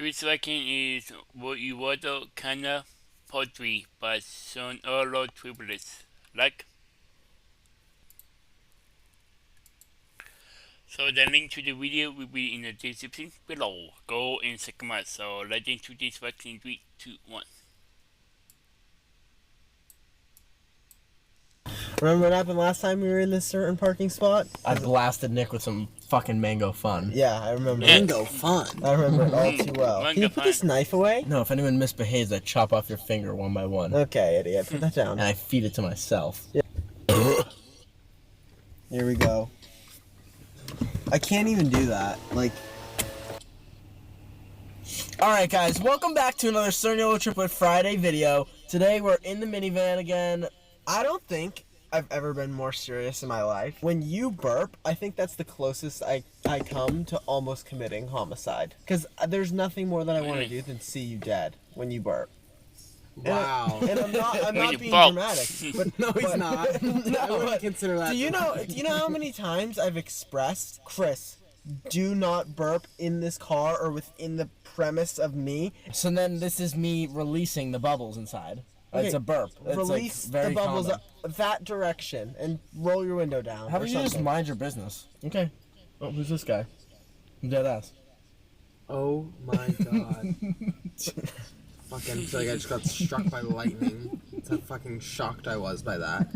3 seconds is what you water kinda poetry, but son all triplets. Like, so the link to the video will be in the description below. Go and check them out. So let's into this works in 3, 2, 1. Remember what happened last time we were in this certain parking spot? I blasted Nick with some fucking mango fun. Yeah, I remember. Mango fun. I remember it all too well. Can you put this knife away? No, if anyone misbehaves, I chop off your finger one by one. Okay, idiot. Put that down. And I feed it to myself. Yeah. Here we go. I can't even do that. Like. Alright guys, welcome back to another Surnolo Triplet Friday video. Today we're in the minivan again. I don't think I've ever been more serious in my life. When you burp, I think that's the closest I come to almost committing homicide. Because there's nothing more that I want to do than see you dead when you burp. Wow. And I'm not being dramatic. But no, he's not. No, I wouldn't consider that. Do you know how many times I've expressed, Chris, do not burp in this car or within the premise of me? So then this is me releasing the bubbles inside. Okay, it's a burp. It's release like very the bubbles common. that direction and roll your window down. How about you just mind your business? Okay. Oh, who's this guy? Dead ass. Oh my god. Fucking feel like I just got struck by lightning. That's how fucking shocked I was by that.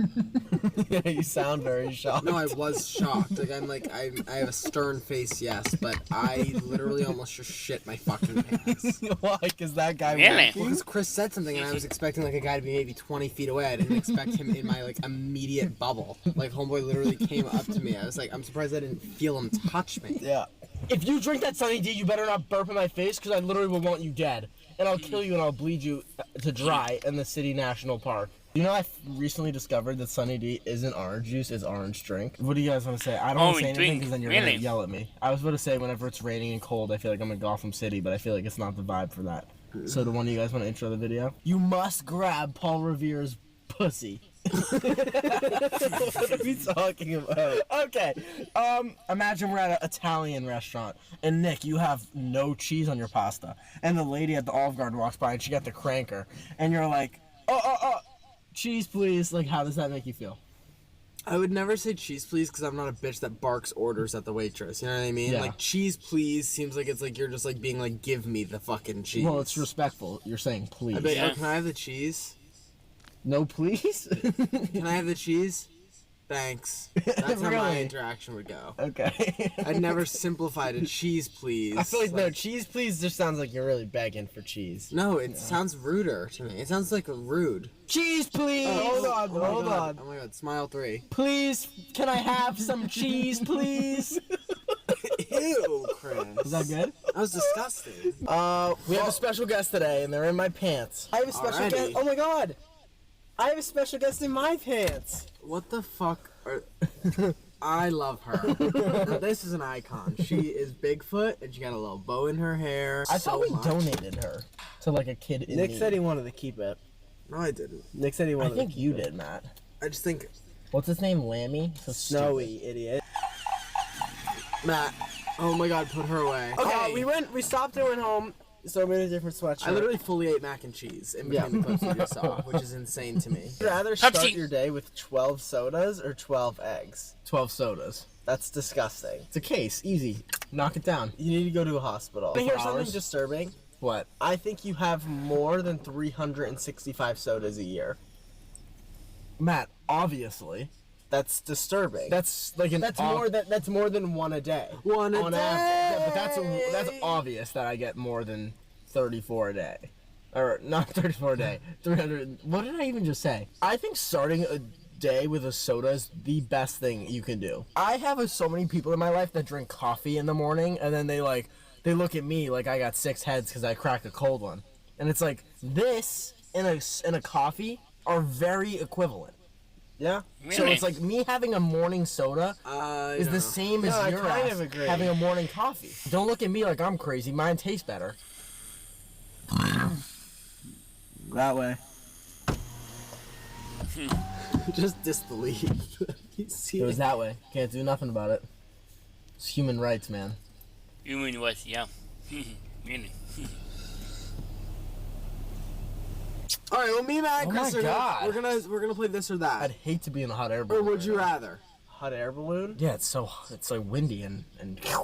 Yeah, you sound very shocked. No, I was shocked. I have a stern face, yes, but I literally almost just shit my fucking pants. Why? Because that guy Really? Well, because Chris said something and I was expecting like a guy to be maybe 20 feet away. I didn't expect him in my like immediate bubble. Like homeboy literally came up to me. I was like, I'm surprised I didn't feel him touch me. Yeah. If you drink that Sunny D, you better not burp in my face, because I literally will want you dead. And I'll kill you and I'll bleed you to dry in the City National Park. You know, I recently discovered that Sunny D isn't orange juice, it's orange drink. What do you guys want to say? I don't want to say anything because then you're going to yell at me. I was about to say whenever it's raining and cold, I feel like I'm in Gotham City, but I feel like it's not the vibe for that. So do one of you guys want to intro the video? You must grab Paul Revere's pussy. What are we talking about? Okay, imagine we're at an Italian restaurant, and Nick, you have no cheese on your pasta, and the lady at the Olive Garden walks by, and she got the cranker, and you're like, oh, cheese please, like, how does that make you feel? I would never say cheese please because I'm not a bitch that barks orders at the waitress. You know what I mean? Yeah. Like cheese please seems like it's like you're just like being like give me the fucking cheese. Well, it's respectful. You're saying please. I bet, Yeah. oh, can I have the cheese? No, please? Can I have the cheese? Thanks. That's how my Really? interaction would go. Okay. I'd never simplify to cheese please. I feel like, no, cheese please just sounds like you're really begging for cheese. No, it sounds ruder to me. It sounds like rude. Cheese please! Hold on, Oh my hold God. on. Oh my god, smile 3. Please, can I have some cheese please? Ew, Chris. Is that good? That was disgusting. We have a special guest today, and they're in my pants. I have a special Alrighty. guest. Oh my god. I have a special guest in my pants. What the fuck are... I love her. Now, this is an icon. She is Bigfoot, and she got a little bow in her hair. I so thought we much. donated her to like a kid in Nick need. said he wanted to keep it. No, I didn't. Nick said he I wanted to think keep you it. did, Matt. I just think... What's his name? Lammy? So Snowy, idiot. Matt, oh my god, put her away. Okay, we stopped and went home, so we made a different sweatshirt. I literally fully ate mac and cheese in between the clips you just saw, which is insane to me. Would you rather start Pepsi. your day with 12 sodas or 12 eggs? 12 sodas. That's disgusting. It's a case. Easy. Knock it down. You need to go to a hospital. For Here's something hours? disturbing. What? I think you have more than 365 sodas a year. Matt, obviously. That's disturbing. That's like an That's more than one a day. One a on day. average. Yeah, but that's obvious that I get more than 34 a day. Or not 34 a day. 300. What did I even just say? I think starting a day with a soda is the best thing you can do. I have so many people in my life that drink coffee in the morning, and then they look at me like I got 6 heads because I cracked a cold one. And it's like, this and a coffee are very equivalent. Yeah. So Really? it's like me having a morning soda is the same as No, I your kind ass of agree. having a morning coffee. Don't look at me like I'm crazy. Mine tastes better. That way. Just disbelief. You see It was that way. Can't do nothing about it. It's human rights, man. You mean what? Yeah. Really? All right, well, me and Matt and Oh Chris my are God. we're gonna play this or that. I'd hate to be in a hot air Or balloon. would you right now. rather? Hot air balloon? Yeah, it's so windy and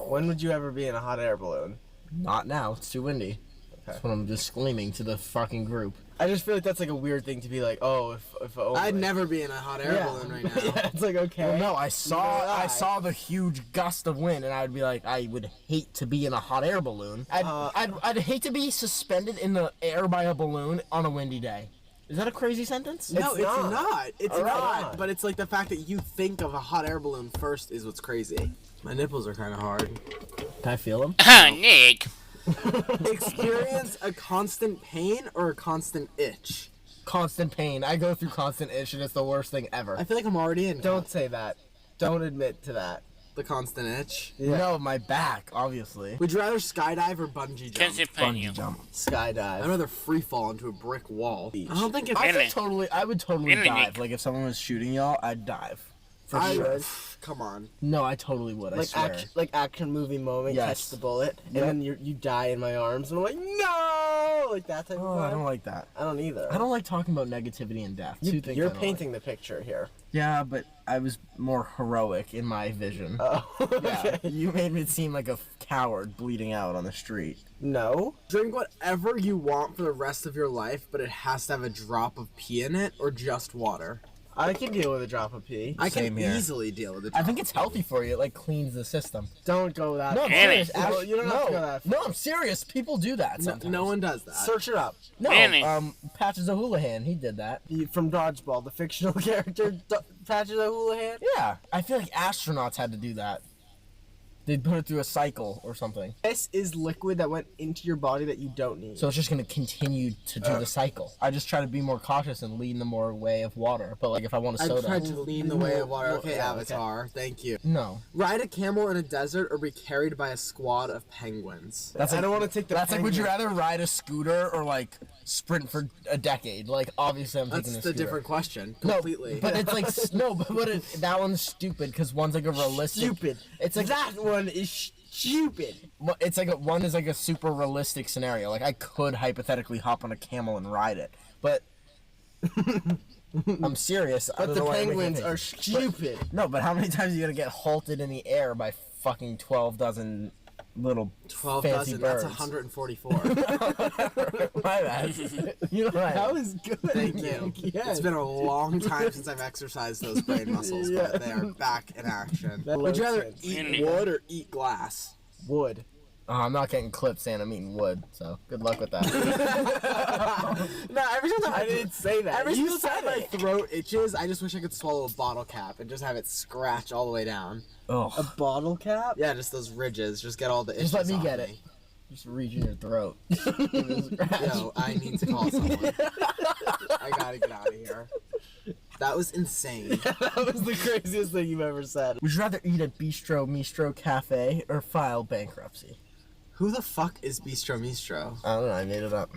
When would you ever be in a hot air balloon? not now. It's too windy. That's what I'm just screaming to the fucking group. I just feel like that's like a weird thing to be like, oh, if only. I'd never be in a hot air Yeah. balloon right now. Yeah, it's like, okay. Well, no, I I. saw the huge gust of wind, and I'd be like, I would hate to be in a hot air balloon. I'd hate to be suspended in the air by a balloon on a windy day. Is that a crazy sentence? No, it's not. not. It's All right. not. But it's like the fact that you think of a hot air balloon first is what's crazy. My nipples are kind of hard. Can I feel them? Nick. Experience a constant pain or a constant itch? Constant pain. I go through constant itch, and it's the worst thing ever. I feel like I'm already in. Don't say that. Don't admit to that. The constant itch. Yeah. No, my back, obviously. Would you rather skydive or bungee jump? Bungee jump. I'd Skydive. rather free fall into a brick wall. I don't think it's. I Really? would totally Really, dive. Nick? Like if someone was shooting y'all, I'd dive. For I sure. would. Come on. No, I totally would. I Like swear. action movie moment, Yes. catch the bullet, Yep. and then you die in my arms, and I'm like, no, like that type Oh, of vibe. I don't like that. I don't either. I don't like talking about negativity and death. Two things. You're I don't painting the picture here. Like. Yeah, but I was more heroic in my vision. Oh, Yeah, okay. you made me seem like a coward bleeding out on the street. No. Drink whatever you want for the rest of your life, but it has to have a drop of pee in it or just water. I can deal with a drop of pee. I can Same here. easily deal with it. I think it's healthy for you. It like cleans the system. Don't go that. No, I'm far. serious. Really? Well, you don't have to go that far. No, I'm serious. People do that sometimes. No one does that. Search it up. No, Really? Patches O'Houlihan, he did that. From Dodgeball, the fictional character Patches O'Houlihan. Yeah, I feel like astronauts had to do that. They'd put it through a cycle or something. This is liquid that went into your body that you don't need. So it's just gonna continue to do the cycle. I just try to be more cautious and lean the more way of water. But like if I want a I soda, tried to lean the way of water. Okay, Yeah, Avatar. Thank you. no. Ride a camel in a desert or be carried by a squad of penguins. That's I like, don't want to take the. That's like, would you penguin. rather ride a scooter or like sprint for a decade? Like obviously I'm That's taking a the scooter. different question. No, Completely. but it's like no, but that one's stupid because one's like a realistic. Stupid. It's like That one is stupid. it's like one is like a super realistic scenario. Like I could hypothetically hop on a camel and ride it, but I'm serious. I But don't the know why I'm making penguins a are face. stupid. No, but how many times are you gonna get halted in the air by fucking 12 dozen little 12 fancy dozen. That's birds? 144. My bad. You know right. That was good. Thank you. Yes. It's been a long time since I've exercised those brain muscles, but they are back in action. That Would you makes rather sense. eat wood or eat glass? Wood. I'm not getting clipped saying I'm eating wood, so good luck with that. No, every time I didn't say that. Every You single time said my it. throat itches, I just wish I could swallow a bottle cap and just have it scratch all the way down. A Ugh. bottle cap? Yeah, just those ridges. Just get all the itches Just let me off get it. Just reach in your throat. Yo, I need to call someone. I gotta get out of here. That was insane. That was the craziest thing you've ever said. Would you rather eat at Bistro Cafe or file bankruptcy? Who the fuck is Bistro Mistro? I don't know, I made it up.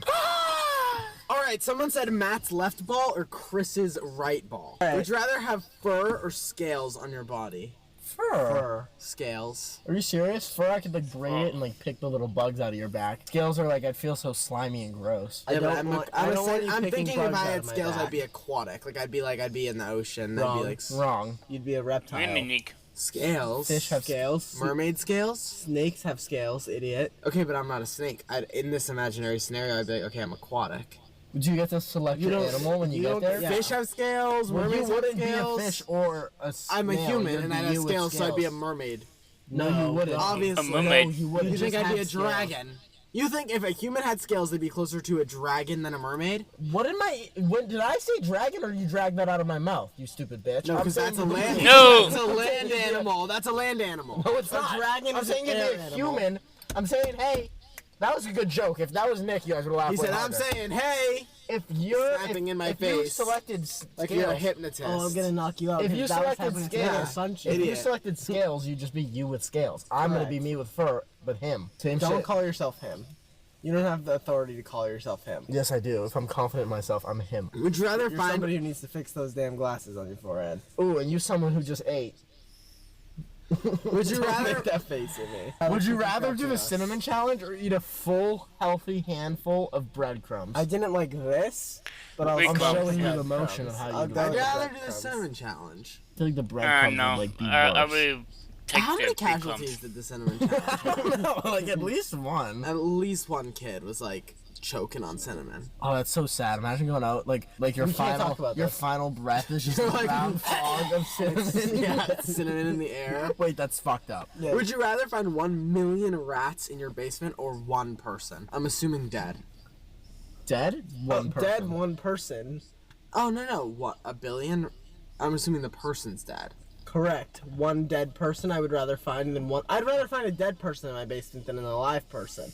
All right, someone said Matt's left ball or Chris's right ball. All right. Would you rather have fur or scales on your body? Fur. Scales. Are you serious? Fur, I could like braid it and like pick the little bugs out of your back. Scales are like, I'd feel so slimy and gross. I Yeah, but don't want- I I'm don't want you I'm picking thinking if bugs I out had of my scales, I'd back. be aquatic. Like I'd be in the ocean. Wrong. I'd be like Wrong. You'd be a reptile. Really, Nick? scales. Fish have Scales. Mermaid scales. Snakes have scales, idiot. Okay, but I'm not a snake. In this imaginary scenario, I'd be like, okay, I'm aquatic. Would you get to select You your don't- animal when you you get don't- there? yeah. Fish have scales. Well, you Mermaids have wouldn't scales. be a fish or a snail. I'm a human You'd and be I have you with scales, so I'd be a scales. mermaid. No, you wouldn't. Obviously. A mermaid. No, you wouldn't. You think just I'd be have a scales. dragon? You think if a human had scales, they'd be closer to a dragon than a mermaid? What did when did I say dragon or you drag that out of my mouth, you stupid bitch? No, I'm because saying that's a you'd be- land. No. That's a land animal. That's a land animal. No, it's A not. dragon I'm is saying an you'd air be a animal. human. I'm saying, hey, that was a good joke. If that was Nick, you guys would have laughed. He way said, I'm harder. saying, hey, if you're snapping in my if you face. selected like scales, you're a hypnotist. Oh, I'm gonna knock you out. If 'cause you that was selected happening to my scales, sunshine. if you Idiot. selected scales, you'd just be you with scales. I'm gonna be Correct. me with fur, but him. Same Don't shit. call yourself him. You don't have the authority to call yourself him. Yes, I do. If I'm confident in myself, I'm him. Would you rather You're find somebody who needs to fix those damn glasses on your forehead. Ooh, and you someone who just ate. Would you Don't rather? make that face at me. Would you rather do the Us. cinnamon challenge or eat a full, healthy handful of breadcrumbs? I didn't like this, but I was I'm showing going you with the motion of breadcrumbs. how you I'll do go it. I'd with rather do the breadcrumbs. cinnamon challenge. I feel like the breadcrumbs No. would like be I worse. will take How the many big casualties crumbs. did the cinnamon challenge? No, like at least one. At least one kid was like choking on cinnamon. Oh, that's so sad. Imagine going out like your We can't talk final about your this. final breath is just You're a like- brown fog of cinnamon. Yeah, cinnamon in the air. Wait, that's fucked up. Yeah. Would you rather find 1 million rats in your basement or one person? I'm assuming dead. Dead? One person. Dead one person. Oh no, what? A billion? I'm assuming the person's dead. Correct. One dead person I would rather find than one. I'd rather find a dead person in my basement than an alive person.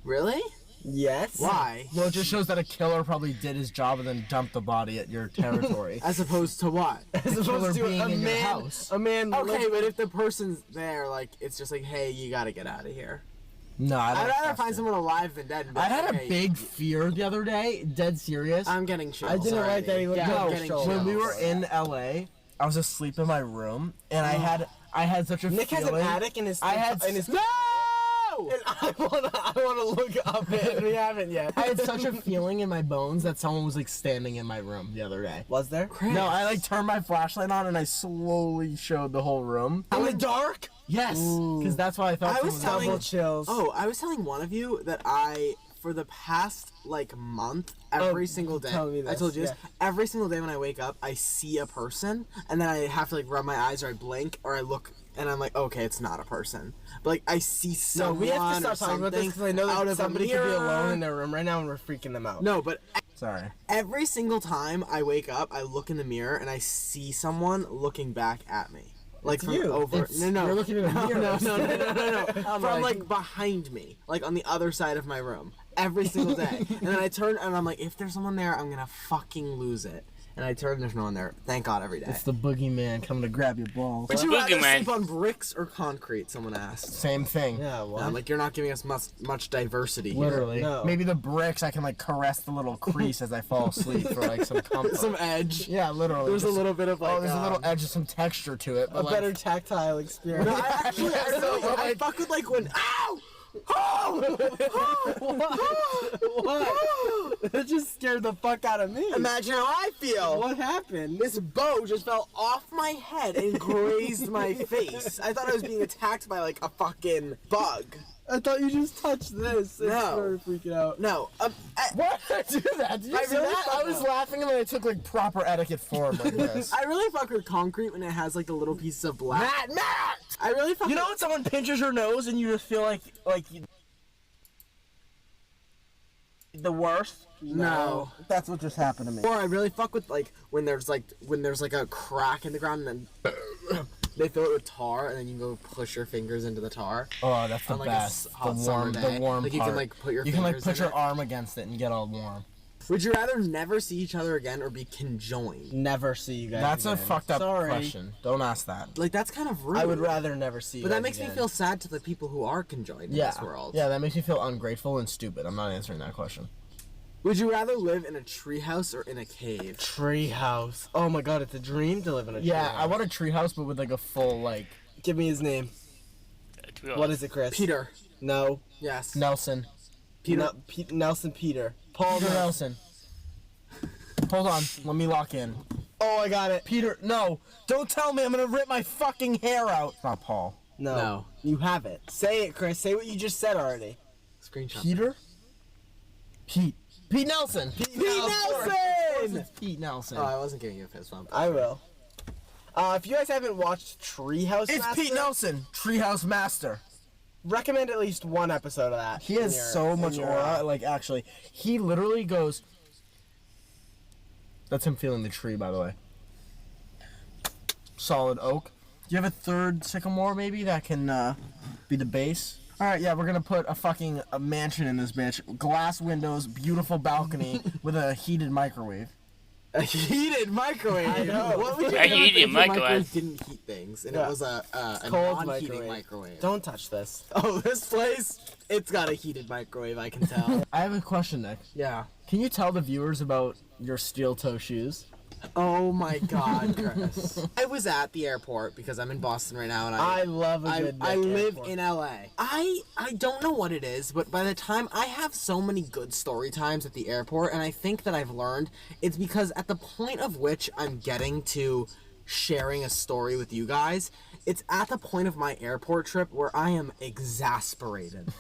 Really? Yes. Why? Well, it just shows that a killer probably did his job and then dumped the body at your territory. As opposed to what? As The killer opposed to being a in your man. house. A man. Okay, but if the person's there, like, it's just like, hey, you gotta get out of here. No, I'd rather trust find it. someone alive than dead. and be I like, had a "Okay, big fear the other day, dead serious. I'm getting chills. I didn't like that he looked Yeah, like I'm a getting shoulder. When we chills. were in LA, I was asleep in my room and I had such a Nick has feeling. an attic in his. I had in his. no. And I wanna look up it. We haven't yet. I had such a feeling in my bones that someone was like standing in my room the other day. Was there? No, I like turned my flashlight on and I slowly showed the whole room. In the dark. Yes, because that's why I thought I someone was telling- Double chills. Oh, I was telling one of you that for the past like month, every single day, tell me I this, told you this, yeah. every single day when I wake up, I see a person, and then I have to like rub my eyes or I blink or I look, and I'm like, okay, it's not a person. But like I see No, someone we have to or stop talking about this something because I know out that of somebody a could be mirror. alone in their room right now and we're freaking them out. No, but Sorry. every single time I wake up, I look in the mirror and I see someone looking back at me. Like It's from you. over. It's- No. you're looking in the no, mirror. No. I'm From like- like behind me, like on the other side of my room, every single day. And then I turn and I'm like, if there's someone there, I'm gonna fucking lose it. And I turn, there's no one there. Thank God every day. It's the boogeyman coming to grab your balls. Would you rather Boogeyman. sleep on bricks or concrete? Someone asked. Same thing. Yeah, well. Yeah, like you're not giving us much diversity here. Literally. No. Maybe the bricks I can like caress the little crease as I fall asleep for like some comfort. Some edge. Yeah, literally. There's a Just- little bit of like. Oh, there's a little edge of some texture to it. a But like, better tactile experience. No, I fuck with like when. Ow! What? That just scared the fuck out of me. Imagine how I feel. What happened? This bow just fell off my head and grazed my face. I thought I was being attacked by like a fucking bug. I thought you just touched this. No. I started freaking out. No. why did I do that? Did you I see really that? I fucked was up. laughing and then I took like proper etiquette form like this. I really fuck with concrete when it has like the little pieces of black. Matt! I really fuck. You know when someone pinches your nose and you just feel like the worst? No. That's what just happened to me. Or I really fuck with like when there's like a crack in the ground and then they fill it with tar and then you can go push your fingers into the tar. Oh, that's the On, like, a best. hot the summer warm, day. the warm Like, you part. can, like, put your You can like fingers put in your it. arm against it and get all warm. Would you rather never see each other again or be conjoined? Never see you guys. That's a again. fucked up Sorry. question. Don't ask that. Like that's kind of rude. I would rather never see you. But that guys makes me again. feel sad to the people who are conjoined in Yeah. this world. Yeah, that makes me feel ungrateful and stupid. I'm not answering that question. Would you rather live in a treehouse or in a cave? Treehouse. Oh my god, it's a dream to live in a Yeah, treehouse. I want a treehouse, but with like a full like Give me his name. To be What honest. is it, Chris? Peter. No. Yes. Nelson. Peter. Nelson Peter. Paul Peter Nelson. Nelson. Hold on, let me lock in. Oh, I got it. Peter, no, don't tell me I'm gonna rip my fucking hair out. It's not Paul. No. No. You have it. Say it, Chris. Say what you just said already. Screenshot. Peter? Pete Nelson. Pete Nelson! Nelson! Pete Nelson. Oh, I wasn't giving you a fist bump. I will. If you guys haven't watched Treehouse It's Master, Pete Nelson, Treehouse Master. recommend at least one episode of that. He has so much aura. Like, actually, he literally goes. That's him feeling the tree, by the way. Solid oak. Do you have a third sycamore, maybe, that can be the base? All right, yeah, we're gonna put a mansion in this bitch. Glass windows, beautiful balcony with a heated microwave. A heated microwave. I know. What would you A do heated if your microwave didn't heat things and Yeah. it was a Cold non-heating microwave? Don't touch this. Oh, this place, it's got a heated microwave, I can tell. I have a question, Nick. Yeah. Can you tell the viewers about your steel toe shoes? Oh my God, Chris. I was at the airport because I'm in Boston right now, and I love a good I live airport. in LA. I don't know what it is, but by the time I have so many good story times at the airport, and I think that I've learned it's because at the point of which I'm getting to sharing a story with you guys, it's at the point of my airport trip where I am exasperated.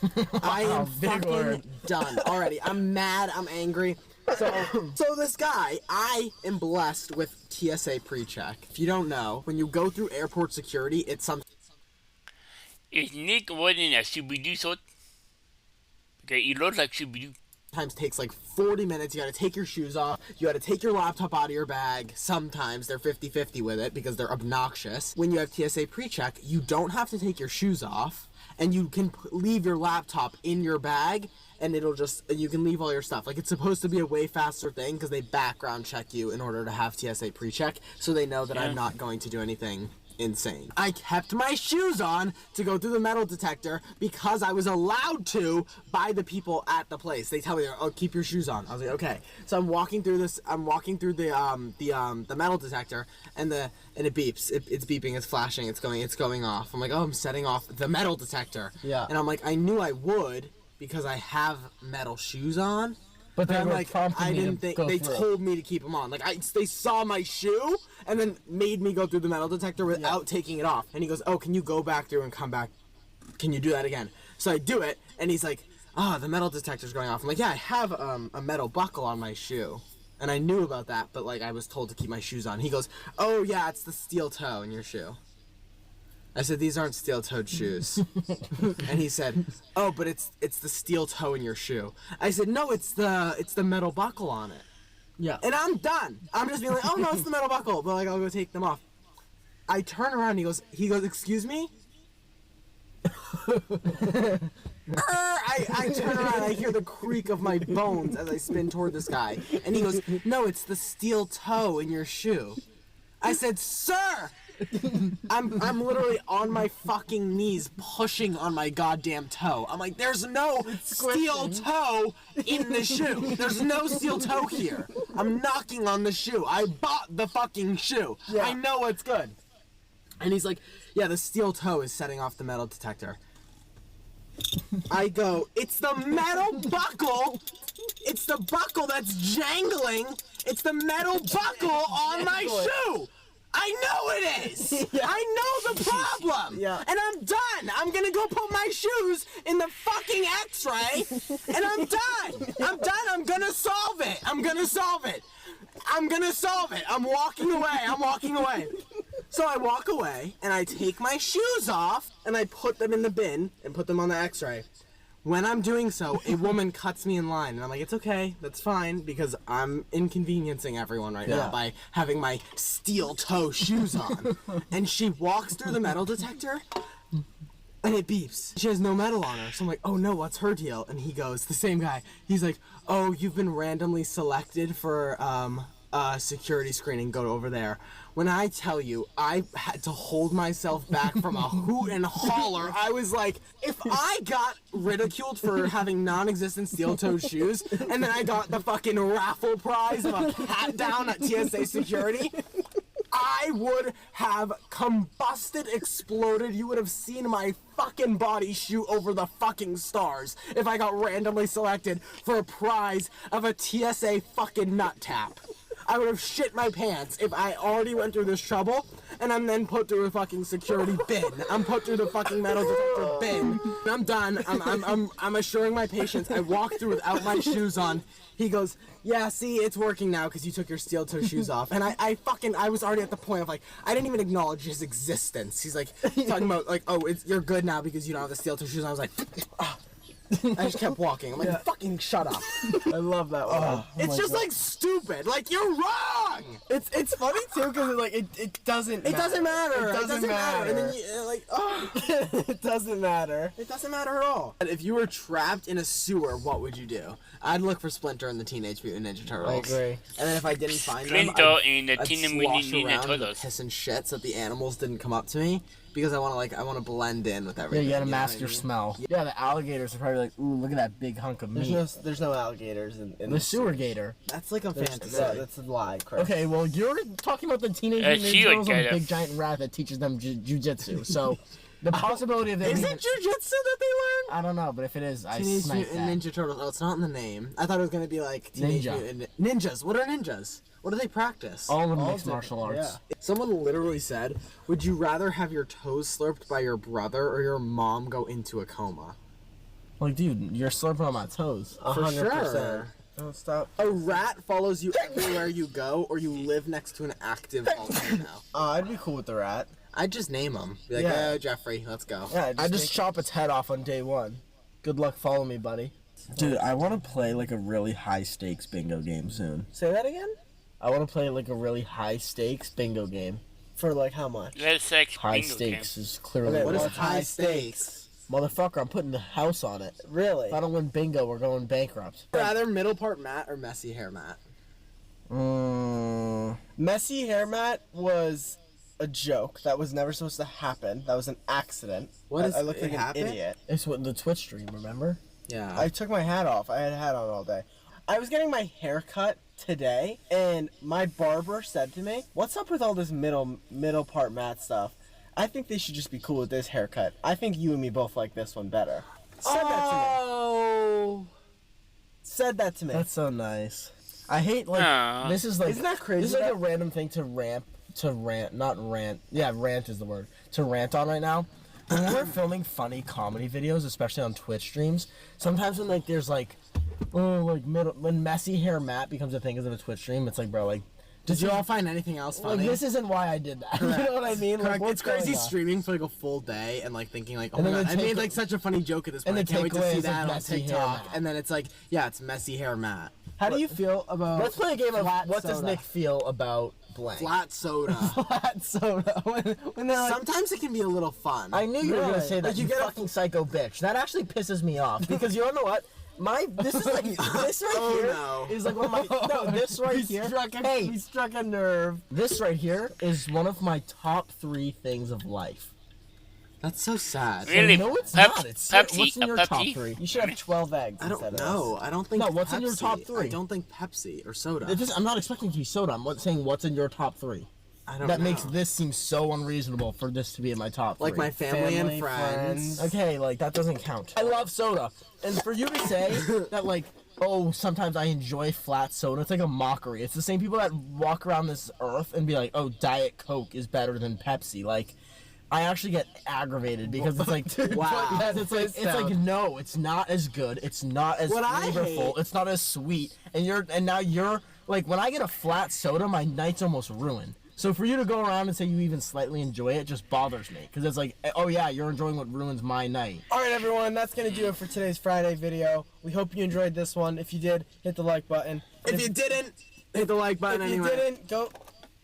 I am big fucking word. done already. I'm mad. I'm angry. So this guy, I am blessed with TSA pre-check. If you don't know, when you go through airport security, it's something. Is Nick wearing a Scooby-Doo suit? Okay, he looks like Scooby-Doo. Sometimes takes like 40 minutes. You gotta take your shoes off. You gotta take your laptop out of your bag. Sometimes they're 50-50 with it because they're obnoxious. When you have TSA pre-check, you don't have to take your shoes off, and you can leave your laptop in your bag, and you can leave all your stuff. Like, it's supposed to be a way faster thing because they background check you in order to have TSA pre-check, so they know that I'm not going to do anything insane. I kept my shoes on to go through the metal detector because I was allowed to by the people at the place. They tell me, "Oh, keep your shoes on." I was like, "Okay." So I'm walking through the metal detector, and it beeps. It's beeping. It's flashing. It's going off. I'm like, "Oh, I'm setting off the metal detector." Yeah. And I'm like, I knew I would because I have metal shoes on. But they I'm were like, prompting I me didn't to think go they through. told me to keep them on. Like, they saw my shoe and then made me go through the metal detector without taking it off. And he goes, "Oh, can you go back through and come back? Can you do that again?" So I do it, and he's like, "Oh, the metal detector's going off." I'm like, "Yeah, I have a metal buckle on my shoe." And I knew about that, but like I was told to keep my shoes on. He goes, "Oh yeah, it's the steel toe in your shoe." I said, "These aren't steel-toed shoes." And he said, "Oh, but it's the steel toe in your shoe." I said, "No, it's the metal buckle on it." Yeah. And I'm done. I'm just being like, "Oh no, it's the metal buckle," but like I'll go take them off. I turn around and he goes, "Excuse me?" I turn around and I hear the creak of my bones as I spin toward this guy. And he goes, "No, it's the steel toe in your shoe." I said, "Sir!" I'm literally on my fucking knees pushing on my goddamn toe. I'm like, "There's no steel toe in the shoe. There's no steel toe here. I'm knocking on the shoe. I bought the fucking shoe. I know it's good." And he's like, "Yeah, the steel toe is setting off the metal detector." I go, "It's the metal buckle. It's the buckle that's jangling. It's the metal buckle on my shoe. I know it is. I know the problem. Yeah. And I'm done. I'm gonna go put my shoes in the fucking X-ray, and I'm done. I'm done. I'm gonna solve it. I'm gonna solve it. I'm gonna solve it. I'm walking away. I'm walking away." So I walk away, and I take my shoes off, and I put them in the bin and put them on the X-ray. When I'm doing so, a woman cuts me in line, and I'm like, "It's okay, that's fine," because I'm inconveniencing everyone right now by having my steel toe shoes on. And she walks through the metal detector, and it beeps. She has no metal on her, so I'm like, "Oh no, what's her deal?" And he goes, the same guy, he's like, "Oh, you've been randomly selected for security screening, go over there." When I tell you, I had to hold myself back from a hoot and holler. I was like, if I got ridiculed for having non-existent steel-toed shoes, and then I got the fucking raffle prize of a cat down at TSA security, I would have combusted, exploded. You would have seen my fucking body shoot over the fucking stars if I got randomly selected for a prize of a TSA fucking nut tap. I would have shit my pants if I already went through this trouble, and I'm then put through a fucking security bin. I'm put through the fucking metal detector bin. I'm done. I'm assuring my patients. I walk through without my shoes on. He goes, "Yeah, see, it's working now because you took your steel-toe shoes off." And I was already at the point of like, I didn't even acknowledge his existence. He's like, talking about like, "Oh, you're good now because you don't have the steel-toe shoes on." I was like, "Ah." I just kept walking. I'm like, "Fucking shut up." I love that one. It's just like stupid. Like, you're wrong. It's funny too because like it doesn't. It doesn't matter. It doesn't matter. And then you like, oh, It doesn't matter. it doesn't matter at all. If you were trapped in a sewer, what would you do? I'd look for Splinter and the Teenage Mutant Ninja Turtles. I agree. And then if I didn't find them, Splinter and the I'd Teenage slosh Mutant Ninja around and Turtles. piss and shit so that the animals didn't come up to me. because I want to blend in with Yeah, everything. you gotta know what mask I your mean? smell. Yeah, the alligators are probably like, ooh, look at that big hunk of meat. There's no alligators in The sewer gator. That's like a fantasy. That's a lie, Chris. Okay, well, you're talking about the Teenage Mutant Ninja sewer Turtles and gator. Big Giant Rat that teaches them jujitsu. So, the possibility of them Is being- it jujitsu that they learn? I don't know, but if it is, I Teenage snipe Mutant that. Ninja Turtles. Oh, it's not in the name. I thought it was gonna be like Teenage Ninja. Mutant Ninjas. What are ninjas? What do they practice? All of All mixed martial different, arts. Someone literally said, "Would you rather have your toes slurped by your brother or your mom go into a coma?" Like, dude, you're slurping on my toes. 100%. Don't stop. A rat follows you everywhere you go, or you live next to an active volcano. I'd be cool with the rat. I'd just name them. Be like, Yeah. oh, Jeffrey, let's go. Yeah, I just chop its head off on day one. Good luck following me, buddy. Dude, I want to play like a really high stakes bingo game soon. say that again. I want to play like a really high stakes bingo game. For like how much? Let's like High bingo stakes is clearly Okay, What is what's high stakes? Motherfucker, I'm putting the house on it. Really? If I don't win bingo, we're going bankrupt. Rather middle part Matt or messy hair Matt? Messy hair mat was a joke that was never supposed to happen. That was an accident. What is I looked it like an happened? idiot. It's what the Twitch stream, remember? Yeah. I took my hat off. I had a hat on all day. I was getting my hair cut today, and my barber said to me, "What's up with all this middle part Matt stuff? I think they should just be cool with this haircut. I think you and me both like this one better." Said that to me. Oh. Said that to me. That's so nice. I hate like Aw. this is like Isn't that crazy This is like that- a random thing to rant. Yeah, rant is the word. To rant on right now. When we're filming funny comedy videos, especially on Twitch streams, sometimes when like there's like when messy hair Matt becomes a thing as of a Twitch stream, it's like, bro, like Did you all find anything else like funny? this isn't why I did that. You know what I mean? Like, Correct. what's It's crazy going on? streaming for like a full day and like thinking like, oh And my then god, the I made take- like such a funny joke at this and point. I the can't wait to takeaway see is, like, that on messy hair TikTok. Matt. And then it's like, yeah, it's messy hair Matt. How do you feel about Let's play a game of flat what does soda? Nick feel about blank? Flat soda. flat soda? when they're like, Sometimes it can be a little fun. I knew you were gonna Really? say that. Like, You you get a- fucking psycho bitch. That actually pisses me off because you don't know what. This is like this right Oh, here no. is like one of my this right here. we struck a nerve. This right here is one of my top 3 things of life. That's so sad. Really? No, it's Pep- not. It's Pepsi, what's in a your Pepsi? top 3? You should have 12 eggs. I don't instead of know. I don't think. No, what's in your Pepsi. top 3? I don't think Pepsi or soda. I'm not expecting it to be soda. I'm saying what's in your top 3. I don't That know. makes this seem so unreasonable for this to be in my top 3. like my family and Family, friends. friends. Okay, like that doesn't count. I love soda, and for you to say that, like, oh, sometimes I enjoy flat soda, it's like a mockery. It's the same people that walk around this earth and be like, oh, Diet Coke is better than Pepsi. Like, I actually get aggravated because it's like, Wow. it's like no, it's not as good. It's not as What I flavorful. hate- It's not as sweet. And now you're like, when I get a flat soda, my night's almost ruined. So for you to go around and say you even slightly enjoy it just bothers me because it's like, oh yeah, you're enjoying what ruins my night. All right, everyone, that's gonna do it for today's Friday video. We hope you enjoyed this one. If you did, hit the like button. If you didn't, hit the like button if you anyway. didn't, go.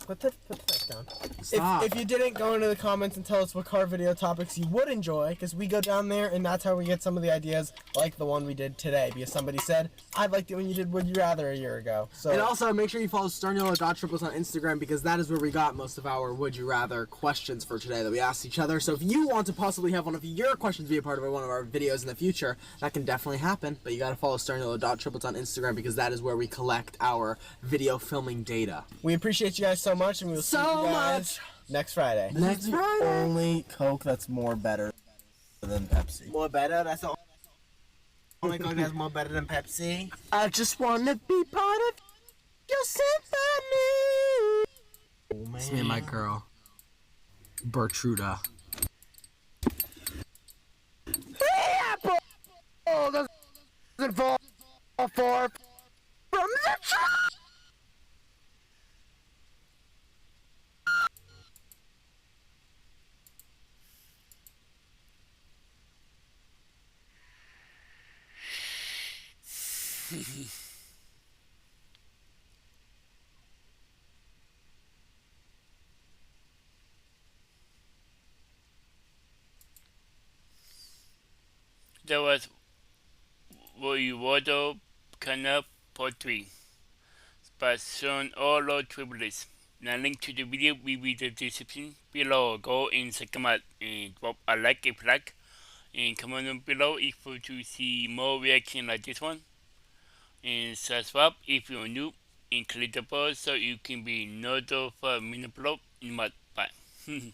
Put the mic down. Stop. If you didn't, go into the comments and tell us what car video topics you would enjoy, because we go down there and that's how we get some of the ideas, like the one we did today. Because somebody said, "I liked it when you did Would You Rather" a year ago. So And also, make sure you follow StarnyLo.triples on Instagram because that is where we got most of our Would You Rather questions for today that we asked each other. So if you want to possibly have one of your questions be a part of one of our videos in the future, that can definitely happen. But you got to follow StarnyLo.triples on Instagram because that is where we collect our video filming data. we appreciate you guys so much, and we will see So you guys next Friday. Next Friday. Only Coke that's more better than Pepsi. More better. That's the only Coke that's more better than Pepsi. I just want to be part of your symphony. Oh, man. It's me and my girl, Bertruda. Doesn't fall far from the tree. There was Voivodo Canal Potri, but soon all low tributes. Now link to the video will be the description below. Go and check them out and drop a like if you like. And comment down below if you want to see more reaction like this one. And subscribe if you're new. And click the bell so you can be notified when I upload in my bye.